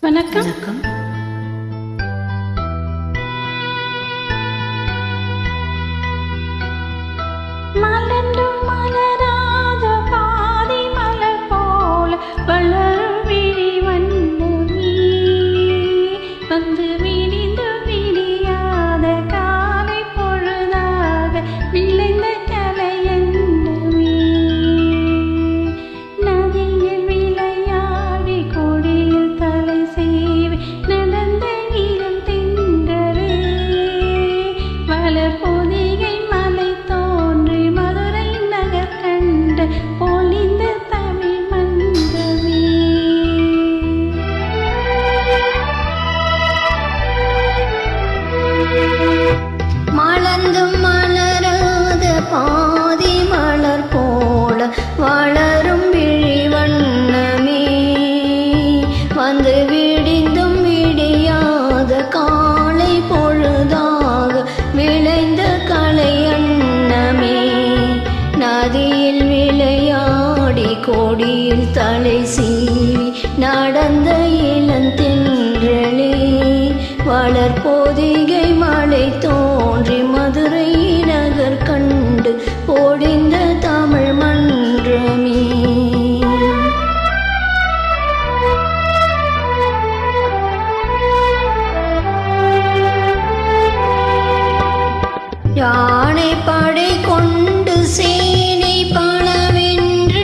வணக்கம். மலர்ந்தும் மலராத பாதி மலர் போல வளரும் விழி வண்ணமே, வந்து விடிந்து விடியாத காலை பொழுதாக விளைந்த கலை என்னமே. நதியில் விளையாடி கொடியில் தலை சீவி நடந்த நீளம் திங்களே, வளர் பொதிகை மலை தோன்றி மதுரை நகர் கண்ட பொழிந்த தமிழ் மன்றமே. மலர்ந்தும் மலராத பாதி மலர் போல வளரும் விழி வண்ணமே, வந்து விடிந்தும் விடியாத காலை பொழுதாக விளைந்த கலை அன்னமே. நதியில் விளையாடி கொடியில் தலை சீவி நடந்த இளந்தென்றலே, வளர் பொதிகை மலை தோன்றி மதுரை நகர் கண்டு பொழிந்த தமிழ் மன்றமே. யானை படை கொண்டு சேனை பலவென்று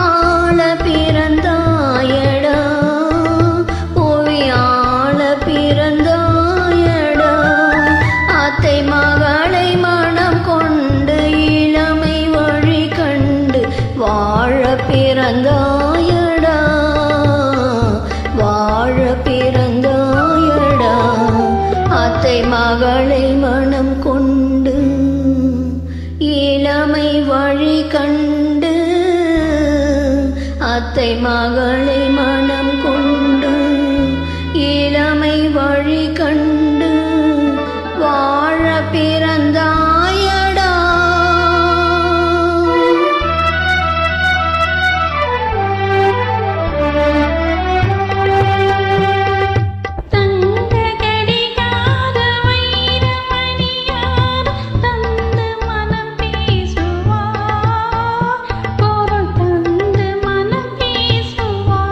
ஆள பிறந்தாயடா, புவி ஆள பிறந்தாயடா. அத்தை மகளை மனம் கொண்டு இளமை வழி கண்டு வாழ பிறந்தாயடா, வாழ பிறந்தாயடா. அத்தை மகளை மனம் கொண்டு இளமை வழி கண்டு, அத்தை மகளை மனம் கொண்டு இளமை வழி கண்டு வாழ பிறந்தாயடா. தங்க கடிகார வைரமணியார் தந்து மனம் பேசுவார், பொருள் தந்து மனம் பேசுவார்.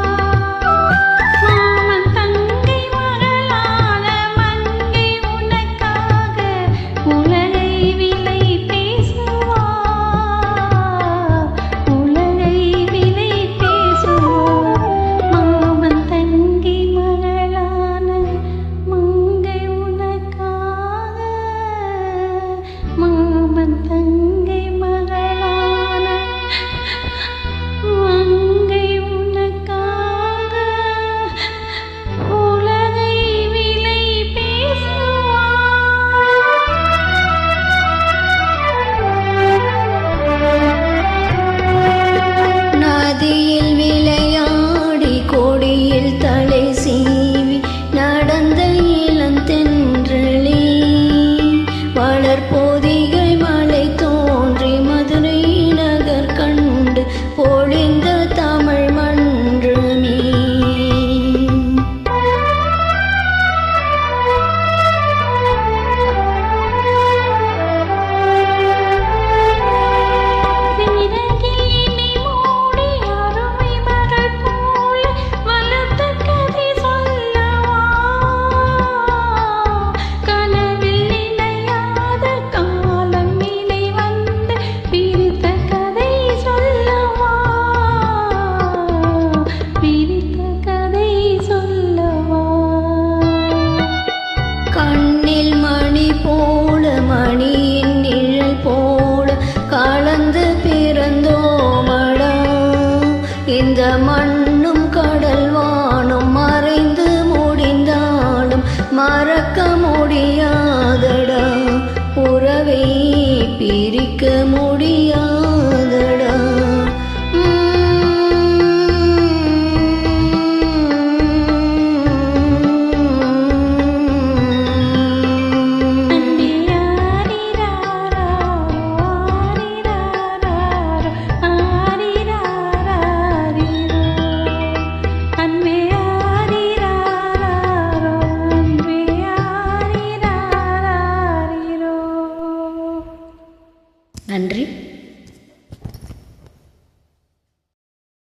நன்றி.